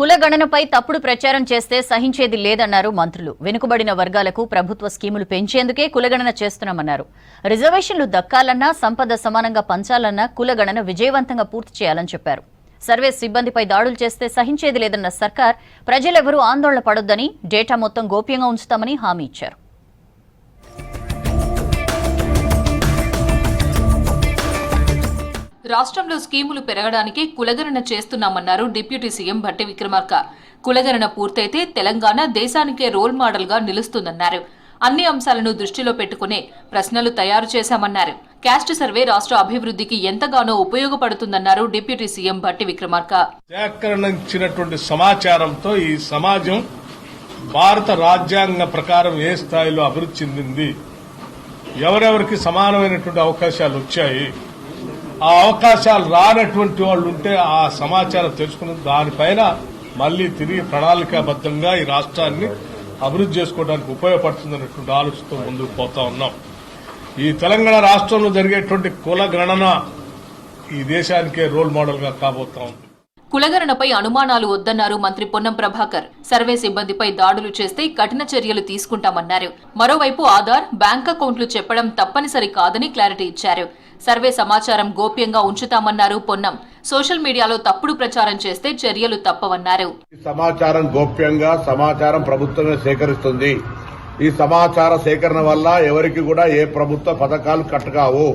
కులగణనపై తప్పుడు ప్రచారం చేస్తే సహించేది లేదన్నారు మంత్రులు. వెనుకబడిన వర్గాలకు ప్రభుత్వ స్కీములు పెంచేందుకే కులగణన చేస్తున్నామన్నారు. రిజర్వేషన్లు దక్కాలన్నా, సంపద సమానంగా పంచాలన్నా కులగణన విజయవంతంగా పూర్తి చేయాలని చెప్పారు. సర్వే సిబ్బందిపై దాడులు చేస్తే సహించేది లేదన్న సర్కార్ ప్రజలెవరూ ఆందోళన పడొద్దని, డేటా మొత్తం గోప్యంగా ఉంచుతామని హామీ ఇచ్చారు. రాష్ట్రంలో స్కీములు పెరగడానికి కులగణన చేస్తున్నామన్నారు డిప్యూటీ సీఎం భట్టి విక్రమార్క. కులగణన పూర్తయితే తెలంగాణ దేశానికే రోల్ మోడల్ గా నిలుస్తుందన్నారు. అన్ని అంశాలను దృష్టిలో పెట్టుకునే ప్రశ్నలు తయారు చేశామన్నారు. క్యాస్ట్ సర్వే రాష్ట్ర అభివృద్ధికి ఎంతగానో ఉపయోగపడుతుందన్నారు డిప్యూటీ సీఎం భట్టి విక్రమార్క. సేకరించినటువంటి సమాచారంతో ఈ సమాజం భారత రాజ్యాంగ ప్రకారం ఏ స్థాయిలో అభివృద్ధి చెందింది, ఎవరెవరికి సమానమైనటువంటి అవకాశాలు వచ్చాయి, ఆ అవకాశాలు రానటువంటి వాళ్ళు ఉంటే ఆ సమాచారం తెలుసుకున్న దానిపైన మళ్లీ తిరిగి ప్రణాళికాబద్దంగా ఈ రాష్ట్రాన్ని అభివృద్ధి చేసుకోవడానికి ఉపయోగపడుతుందనేటువంటి ఆలోచనతో ముందుకు పోతా ఉన్నాం. ఈ తెలంగాణ రాష్ట్రంలో జరిగేటువంటి కుల గణన ఈ దేశానికే రోల్ మోడల్ గా కాబోతా ఉంది. కులగణనపై అనుమానాలు వద్దన్నారు మంత్రి పొన్నం ప్రభాకర్. సర్వే సిబ్బందిపై దాడులు చేస్తే కఠిన చర్యలు తీసుకుంటామన్నారు. మరోవైపు ఆధార్, బ్యాంక్ అకౌంట్లు చెప్పడం తప్పనిసరి కాదని క్లారిటీ ఇచ్చారు. సర్వే సమాచారం గోప్యంగా ఉంచుతామన్నారు పొన్నం. సోషల్ మీడియాలో తప్పుడు ప్రచారం చేస్తే చర్యలు తప్పవన్నారు. సమాచారం గోప్యంగా సమాచారం ప్రభుత్వమే సేకరిస్తుంది. ఈ సమాచార సేకరణ వల్ల ఎవరికి కూడా ఏ ప్రభుత్వ పథకాలు కట్టకావు.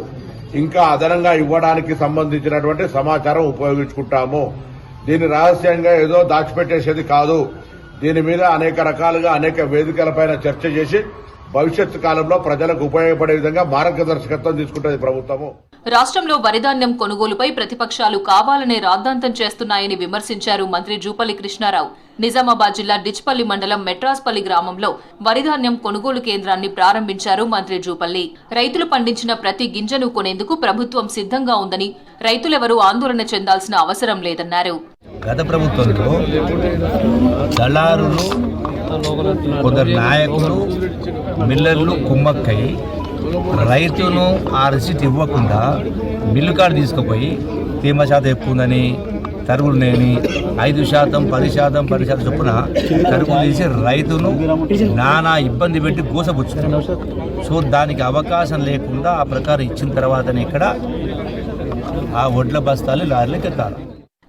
ఇంకా అదనంగా ఇవ్వడానికి సంబంధించినటువంటి సమాచారం ఉపయోగించుకుంటాము. దీన్ని రహస్యంగా ఏదో దాచిపెట్టేసేది కాదు. దీని మీద అనేక రకాలుగా అనేక వేదికలపైన చర్చ చేసి భవిష్యత్తు కాలంలో ప్రజలకు ఉపయోగపడే విధంగా మార్గదర్శకత్వం తీసుకుంటుంది ప్రభుత్వము. రాష్ట్రంలో వరిధాన్యం కొనుగోలుపై ప్రతిపక్షాలు కావాలనే రాద్ధాంతం చేస్తున్నాయని విమర్శించారు మంత్రి జూపల్లి కృష్ణారావు. నిజామాబాద్ జిల్లా డిచ్పల్లి మండలం మెట్రాస్పల్లి గ్రామంలో వరిధాన్యం కొనుగోలు కేంద్రాన్ని ప్రారంభించారు మంత్రి జూపల్లి. రైతులు పండించిన ప్రతి గింజను కొనేందుకు ప్రభుత్వం సిద్ధంగా ఉందని, రైతులెవరూ ఆందోళన చెందాల్సిన అవసరం లేదన్నారు. గత ప్రభుత్వంలో దళారులు, కొందరు నాయకులు, మిల్లర్లు కుమ్మక్కై రైతును ఆ రిసిట్ ఇవ్వకుండా మిల్లు కార్డు తీసుకుపోయి తేమ శాతం ఎక్కువ ఉందని తరుగులు లేని 5%, 10% చొప్పున తరుగులు తీసి రైతును నానా ఇబ్బంది పెట్టి గోసపుచ్చుకున్నారు. సో దానికి అవకాశం లేకుండా ఆ ప్రకారం ఇచ్చిన తర్వాతనే ఇక్కడ ఆ వడ్ల బస్తాలు లారీలకు ఎక్కాలి.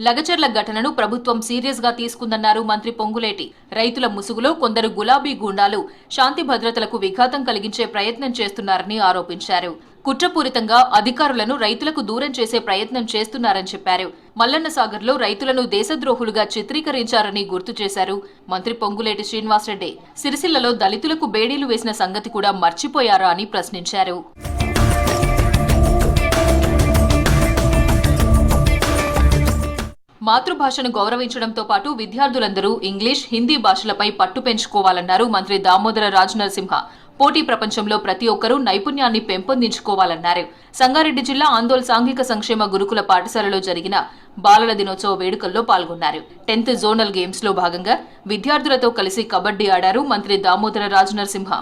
లగచర్ల ఘటనను ప్రభుత్వం సీరియస్ గా తీసుకుందన్నారు మంత్రి పొంగులేటి. రైతుల ముసుగులో కొందరు గులాబీ గూండాలు శాంతి భద్రతలకు విఘాతం కలిగించే ప్రయత్నం చేస్తున్నారని ఆరోపించారు. కుట్రపూరితంగా అధికారులను రైతులకు దూరం చేసే ప్రయత్నం చేస్తున్నారని చెప్పారు. మల్లన్న సాగర్లో రైతులను దేశద్రోహులుగా చిత్రీకరించారని గుర్తు చేశారు మంత్రి పొంగులేటి శ్రీనివాసరెడ్డి. సిరిసిల్లలో దళితులకు బేడీలు వేసిన సంగతి కూడా మర్చిపోయారా అని ప్రశ్నించారు. మాతృభాషను గౌరవించడంతో పాటు విద్యార్థులందరూ ఇంగ్లీష్, హిందీ భాషలపై పట్టు పెంచుకోవాలన్నారు మంత్రి దామోదర రాజనరసింహ. పోటీ ప్రపంచంలో ప్రతి ఒక్కరూ నైపుణ్యాన్ని పెంపొందించుకోవాలన్నారు. సంగారెడ్డి జిల్లా ఆందోళ్ సాంఘిక సంక్షేమ గురుకుల పాఠశాలలో జరిగిన బాలల దినోత్సవ వేడుకల్లో పాల్గొన్నారు. 10th జోనల్ గేమ్స్ లో భాగంగా విద్యార్థులతో కలిసి కబడ్డీ ఆడారు మంత్రి దామోదర రాజనరసింహ.